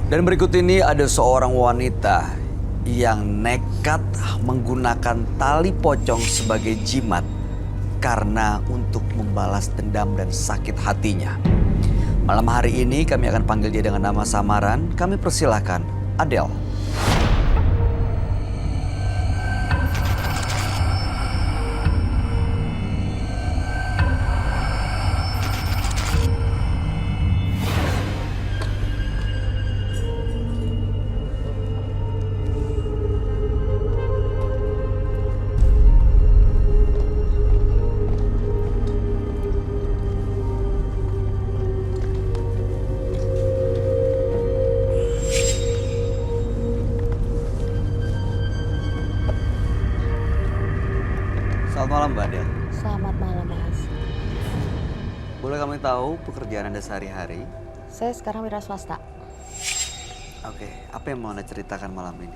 Dan berikut ini ada seorang wanita yang nekat menggunakan tali pocong sebagai jimat karena untuk membalas dendam dan sakit hatinya. Malam hari ini kami akan panggil dia dengan nama samaran. Kami persilahkan Adele. Selamat malam Mbak Adele. Selamat malam, Mas. Boleh kami tahu pekerjaan Anda sehari-hari? Saya sekarang wira swasta. Oke, apa yang mau Anda ceritakan malam ini?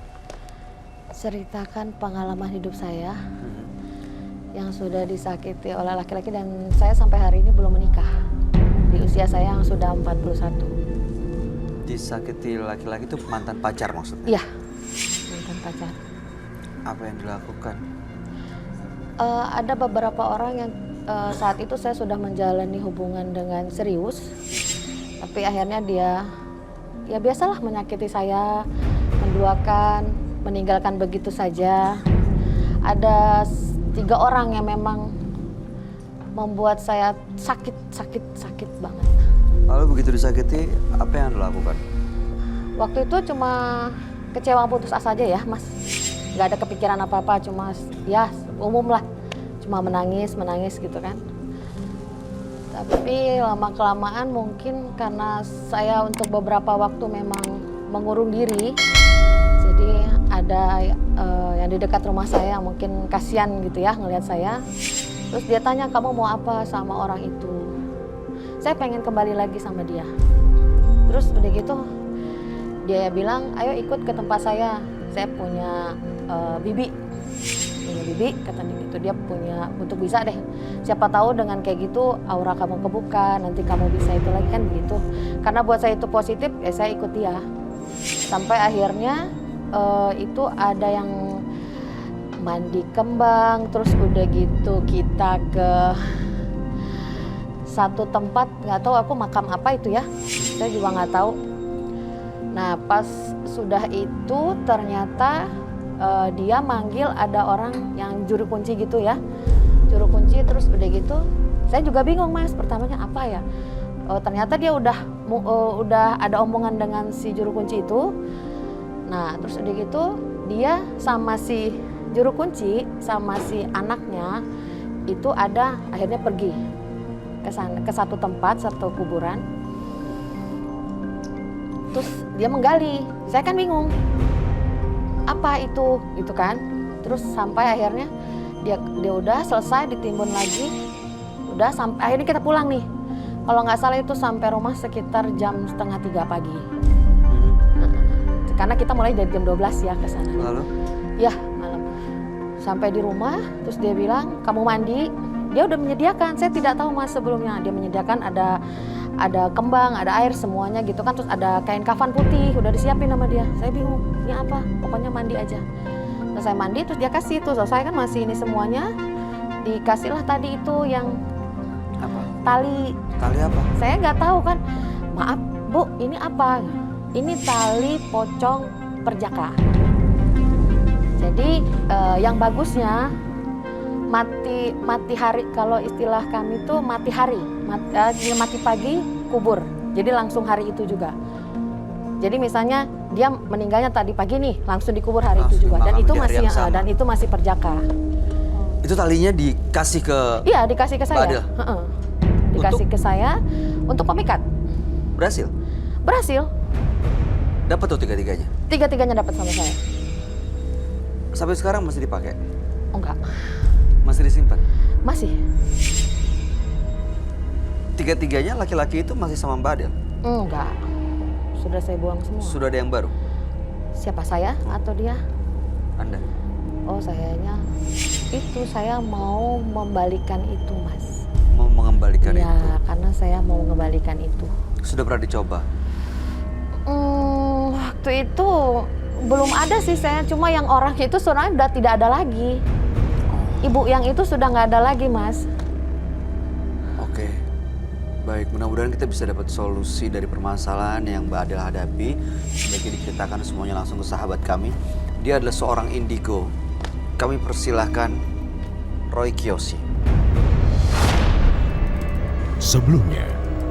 Ceritakan pengalaman hidup saya yang sudah disakiti oleh laki-laki dan saya sampai hari ini belum menikah. Di usia saya yang sudah 41. Disakiti laki-laki itu mantan pacar maksudnya? Iya, mantan pacar. Apa yang dilakukan? Ada beberapa orang yang saat itu saya sudah menjalani hubungan dengan serius. Tapi akhirnya dia, ya biasalah menyakiti saya, menduakan, meninggalkan begitu saja. Ada 3 orang yang memang membuat saya sakit banget. Lalu begitu disakiti, apa yang Anda lakukan? Waktu itu cuma kecewa putus asa aja ya, Mas. Nggak ada kepikiran apa-apa, cuma ya umum lah. Cuma menangis gitu kan. Tapi lama-kelamaan mungkin karena saya untuk beberapa waktu memang mengurung diri. Jadi ada yang di dekat rumah saya mungkin kasihan gitu ya ngelihat saya. Terus dia tanya, kamu mau apa sama orang itu? Saya pengen kembali lagi sama dia. Terus udah gitu dia bilang, ayo ikut ke tempat saya punya bibi katanya gitu. Dia punya, untuk bisa deh, siapa tahu dengan kayak gitu aura kamu kebuka, nanti kamu bisa itu lagi kan begitu. Karena buat saya itu positif, ya saya ikut dia. Sampai akhirnya itu ada yang mandi kembang, terus udah gitu kita ke satu tempat, nggak tahu aku makam apa itu ya, saya juga nggak tahu. Nah pas sudah itu ternyata dia manggil ada orang yang juru kunci gitu ya, juru kunci. Terus udah gitu saya juga bingung Mas, pertamanya apa ya, ternyata dia udah ada omongan dengan si juru kunci itu. Nah terus udah gitu dia sama si juru kunci sama si anaknya itu ada akhirnya pergi ke sana, ke satu tempat, satu kuburan. Terus dia menggali, saya kan bingung apa itu gitu kan. Terus sampai akhirnya dia udah selesai ditimbun lagi, udah sampai akhirnya kita pulang nih. Kalau nggak salah itu sampai rumah sekitar jam 2:30 pagi. Karena kita mulai dari jam 12 ya ke sana. Lalu? Ya malam. Sampai di rumah terus dia bilang, kamu mandi. Dia udah menyediakan, saya tidak tahu Mas sebelumnya. Dia menyediakan ada kembang, ada air semuanya gitu kan. Terus ada kain kafan putih, udah disiapin sama dia. Saya bingung, ini apa? Pokoknya mandi aja. Terus saya mandi, terus dia kasih tuh. Saya kan masih ini semuanya. Dikasihlah tadi itu yang Apa? tali. Tali apa? Saya nggak tahu kan. Maaf Bu, ini apa? Ini tali pocong perjaka. Jadi yang bagusnya mati hari, kalau istilah kami tuh mati hari, mati pagi kubur. Jadi langsung hari itu juga. Jadi misalnya dia meninggalnya tadi pagi nih, langsung dikubur hari itu juga. Dan itu masih perjaka. Itu talinya dikasih ke? Iya, dikasih ke saya. Dikasih ke saya untuk pemikat. Berhasil? Berhasil. Dapat tuh tiga-tiganya? Tiga-tiganya dapat sama saya. Sampai sekarang masih dipakai? Oh enggak. Masih disimpan? Masih. Tiga-tiganya laki-laki itu masih sama Mbak Adele? Enggak. Sudah saya buang semua. Sudah ada yang baru? Siapa, saya atau dia? Anda? Oh sayanya itu, saya mau membalikan itu Mas. Mau mengembalikan itu? Ya karena saya mau mengembalikan itu. Sudah pernah dicoba? Waktu itu belum ada sih saya, cuma yang orang itu sebenarnya udah tidak ada lagi. Ibu yang itu sudah nggak ada lagi, Mas. Oke, baik. Mudah-mudahan kita bisa dapat solusi dari permasalahan yang Mbak Adel hadapi. Sebaiknya diceritakan semuanya langsung ke sahabat kami. Dia adalah seorang indigo. Kami persilahkan Roy Kiyoshi. Sebelumnya,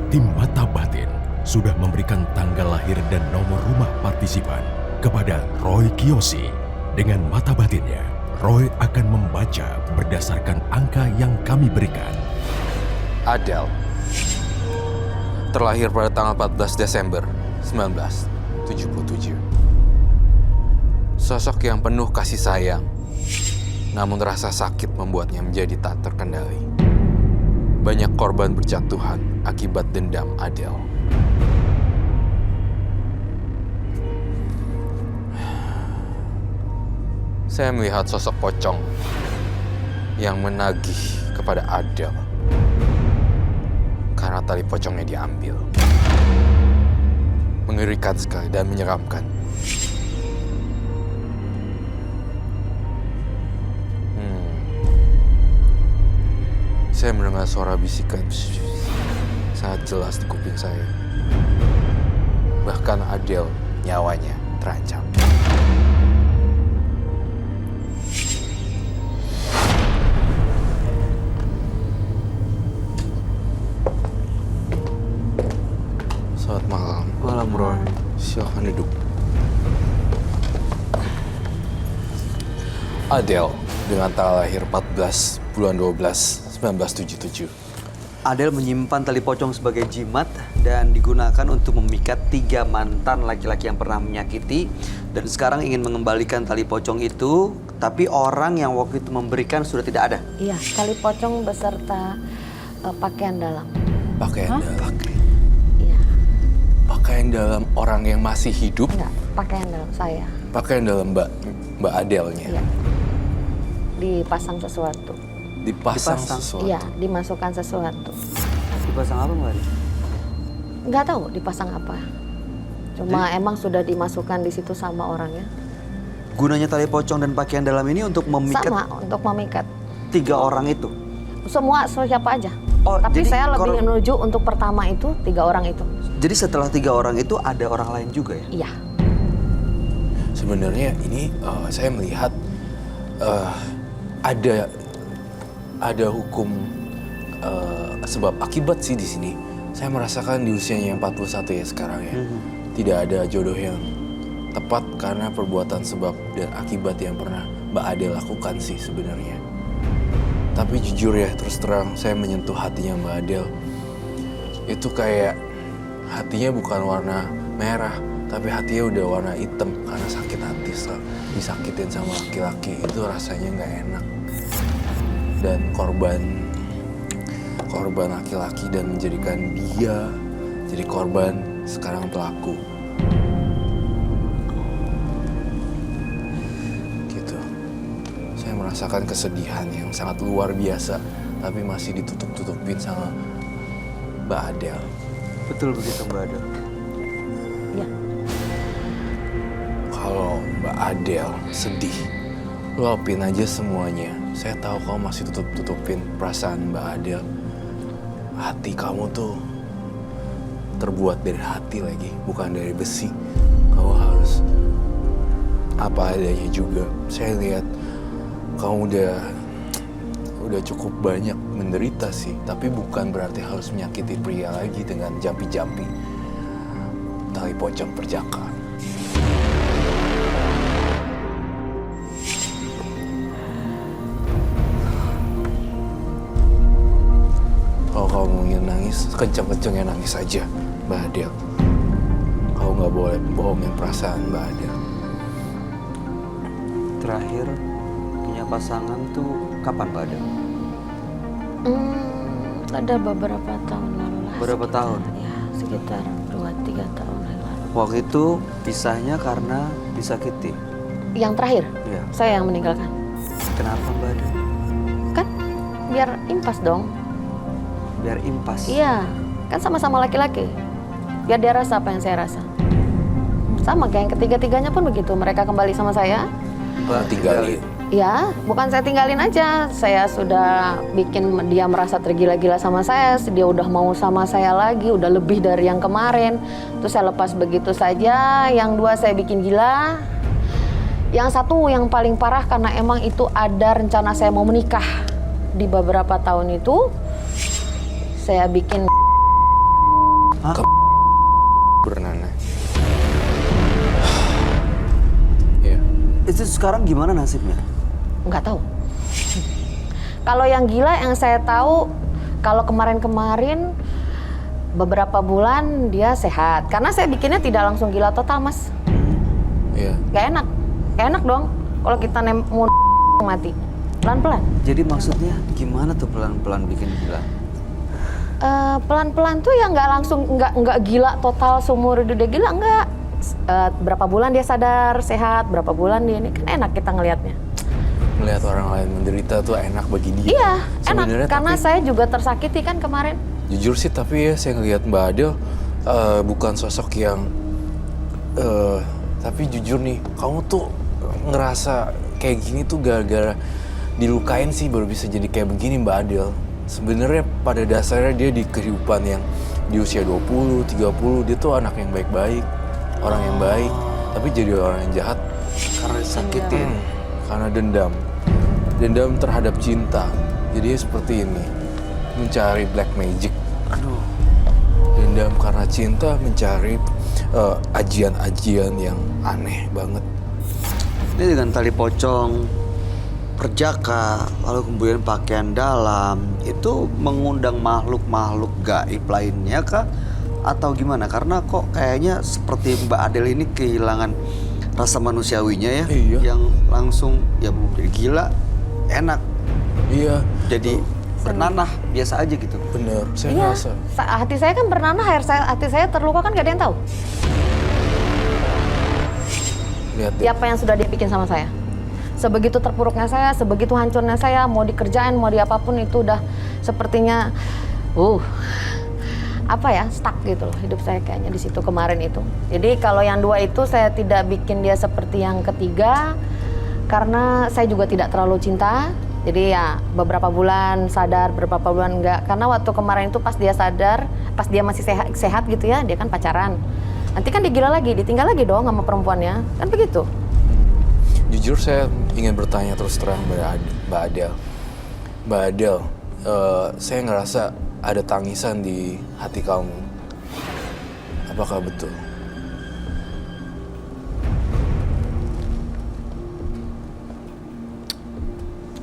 tim Mata Batin sudah memberikan tanggal lahir dan nomor rumah partisipan kepada Roy Kiyoshi. Dengan mata batinnya, Roy akan membaca berdasarkan angka yang kami berikan. Adele terlahir pada tanggal 14 Desember 1977. Sosok yang penuh kasih sayang, namun rasa sakit membuatnya menjadi tak terkendali. Banyak korban berjatuhan akibat dendam Adele. Saya melihat sosok pocong yang menagih kepada Adele karena tali pocongnya diambil. Mengerikan sekali dan menyeramkan. Saya mendengar suara bisikan sangat jelas di kuping saya. Bahkan Adele nyawanya terancam. Selamat malam. Malam, Roy. Silakan duduk. Adele dengan tanggal lahir 14 bulan 12 1977. Adele menyimpan tali pocong sebagai jimat dan digunakan untuk memikat 3 mantan laki-laki yang pernah menyakiti, dan sekarang ingin mengembalikan tali pocong itu, tapi orang yang waktu itu memberikan sudah tidak ada. Iya, tali pocong beserta pakaian dalam. Pakaian dalam. Iya, Pakaian dalam orang yang masih hidup. enggak, pakaian dalam saya. Pakaian dalam Mbak Adele-nya. Iya. Dipasang sesuatu. Dipasang Dipasang. sesuatu. Iya, dimasukkan sesuatu. Dipasang apa, Mbak Adel? Nggak tahu dipasang apa. Cuma emang sudah dimasukkan di situ sama orangnya. Gunanya tali pocong dan pakaian dalam ini untuk memikat Sama untuk memikat 3 orang itu. semua siapa aja. Oh, Tapi jadi saya lebih kor- menuju untuk pertama itu 3 orang itu. Jadi setelah 3 orang itu ada orang lain juga ya? Iya. Sebenarnya ini saya melihat ada hukum sebab akibat sih di sini. Saya merasakan di usianya yang 41 ya sekarang ya. Tidak ada jodoh yang tepat karena perbuatan sebab dan akibat yang pernah Mbak Adele lakukan sih sebenarnya. Tapi jujur ya, terus terang saya menyentuh hatinya Mbak Adele. Itu kayak hatinya bukan warna merah, tapi hatinya udah warna hitam karena sakit hati disakitin sama laki-laki. Itu rasanya nggak enak. Dan korban laki-laki dan menjadikan dia jadi korban, sekarang pelaku. Gitu. Saya merasakan kesedihan yang sangat luar biasa, tapi masih ditutup-tutupin sama Mbak Adele. Betul begitu, Mbak Adel. Iya. Kalau Mbak Adele sedih, luapin aja semuanya. Saya tahu kamu masih tutupin perasaan Mbak Adele. Hati kamu tuh terbuat dari hati lagi, bukan dari besi. Kamu harus apa adanya juga. Saya lihat kamu udah cukup banyak menderita sih, tapi bukan berarti harus menyakiti pria lagi dengan jampi-jampi tali pocong perjaka. Kalau kamu ingin nangis, kencang-kencangnya nangis aja, Mbak Adele. Kamu nggak boleh bohongin perasaan Mbak Adele. Terakhir punya pasangan tuh kapan, Mbak Adel? Ada beberapa tahun lalu lah. Berapa tahun? Ya, sekitar 2-3 tahun yang lalu. Waktu itu pisahnya karena disakiti. Yang terakhir, Iya. saya yang meninggalkan. Kenapa, Mbak Adel? Kan biar impas dong. Biar impas. Iya, kan sama-sama laki-laki. Biar dia rasa apa yang saya rasa. Sama kayak yang ketiga-tiganya pun begitu. Mereka kembali sama saya. Tinggalin. Ya, bukan saya tinggalin aja. Saya sudah bikin dia merasa tergila-gila sama saya. Dia udah mau sama saya lagi, udah lebih dari yang kemarin. Terus saya lepas begitu saja. Yang dua saya bikin gila. Yang satu yang paling parah karena emang itu ada rencana saya mau menikah. Di beberapa tahun itu, saya bikin Bernana. Ya. Itu sekarang gimana nasibnya? nggak tahu. Kalau yang gila yang saya tahu, kalau kemarin-kemarin beberapa bulan dia sehat. Karena saya bikinnya tidak langsung gila total, Mas. Iya. Gak enak dong kalau kita mau mati. Pelan-pelan. Jadi maksudnya gimana tuh pelan-pelan bikin gila? Pelan-pelan tuh ya nggak langsung nggak gila total seumur hidup dia gila, nggak. Berapa bulan dia sadar sehat, berapa bulan dia ini kan enak kita ngelihatnya. Melihat orang lain menderita tuh enak bagi dia. Iya, Sebenarnya, enak. Karena tapi, saya juga tersakiti kan kemarin. jujur sih, tapi ya saya ngelihat Mbak Adel bukan sosok yang tapi jujur nih, kamu tuh ngerasa kayak gini tuh gara-gara dilukain sih baru bisa jadi kayak begini Mbak Adel. Sebenarnya pada dasarnya dia di kehidupan yang di usia 20, 30 dia tuh anak yang baik-baik, orang yang baik, tapi jadi orang yang jahat Karena disakitin. karena dendam terhadap cinta. Jadi seperti ini, mencari black magic. Aduh. Dendam karena cinta, mencari ajian-ajian yang aneh banget. Ini dengan tali pocong, perjaka, lalu kemudian pakaian dalam, itu mengundang makhluk-makhluk gaib lainnya kah? Atau gimana? Karena kok kayaknya seperti Mbak Adel ini kehilangan rasa manusiawinya ya. Iya. Yang langsung ya jadi gila, enak. Iya, Jadi bernanah, biasa aja gitu. bener. Saya Iya, ngerasa. hati saya kan bernanah, hati saya terluka kan gak ada yang tahu. Lihat deh. Apa yang sudah dia bikin sama saya. Sebegitu terpuruknya saya, sebegitu hancurnya saya, mau dikerjain, mau diapapun itu udah sepertinya, stuck gitu loh hidup saya kayaknya di situ kemarin itu. Jadi kalau yang dua itu saya tidak bikin dia seperti yang ketiga, karena saya juga tidak terlalu cinta. Jadi ya beberapa bulan sadar, beberapa bulan enggak. Karena waktu kemarin itu pas dia sadar, pas dia masih sehat gitu ya, dia kan pacaran. Nanti kan dia gila lagi, ditinggal lagi dong sama perempuannya, kan begitu. Jujur saya ingin bertanya terus terang Mbak Adel. Mbak Adel, saya ngerasa ada tangisan di hati kamu. Apakah betul?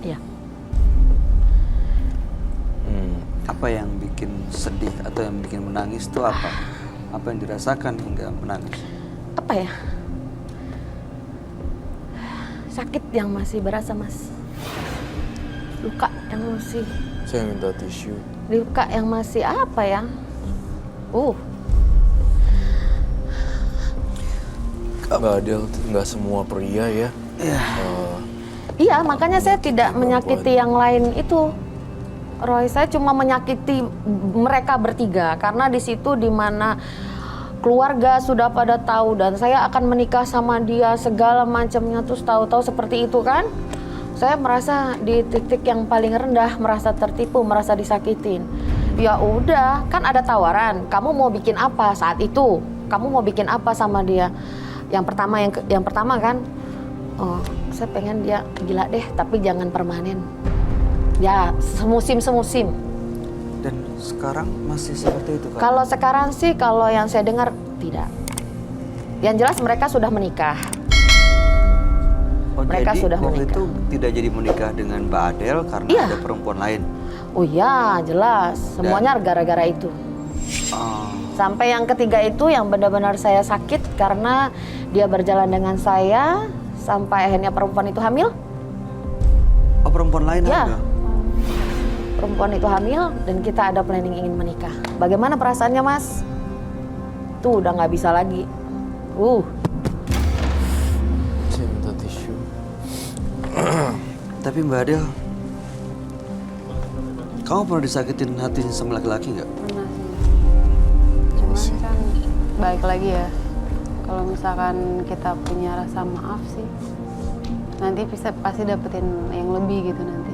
Iya. Apa yang bikin sedih atau yang bikin menangis itu apa? Apa yang dirasakan hingga menangis? Apa ya? Sakit yang masih berasa, Mas. Luka yang masih, Saya minta tisu. luka yang masih apa ya? Mbak Adel, nggak semua pria ya. Iya, makanya saya tidak menyakiti yang lain itu. Roy, saya cuma menyakiti mereka bertiga karena di situ dimana keluarga sudah pada tahu dan saya akan menikah sama dia segala macamnya, terus tahu-tahu seperti itu kan. Saya merasa di titik yang paling rendah, merasa tertipu, merasa disakitin. Ya udah, kan ada tawaran. Kamu mau bikin apa saat itu? Kamu mau bikin apa sama dia? Yang pertama kan, saya pengen dia gila deh, tapi jangan permanen. Ya, semusim. Dan sekarang masih seperti itu kan? Kalau sekarang sih, kalau yang saya dengar tidak. Yang jelas mereka sudah menikah. Mereka jadi sudah waktu menikah. itu tidak jadi menikah dengan Mbak Adel karena Iya. ada perempuan lain. Oh iya, jelas. Semuanya gara-gara itu. Sampai yang ketiga itu yang benar-benar saya sakit karena dia berjalan dengan saya sampai akhirnya perempuan itu hamil. Oh, perempuan lain Ya. hamil? Perempuan itu hamil dan kita ada planning ingin menikah. Bagaimana perasaannya, Mas? Tuh udah nggak bisa lagi. Saya minta tisu. Tapi Mbak Adel, kamu pernah disakitin hati sama laki-laki nggak? Pernah sih. Cuman kan balik lagi ya Kalau misalkan kita punya rasa maaf sih, nanti bisa pasti dapetin yang lebih gitu nanti.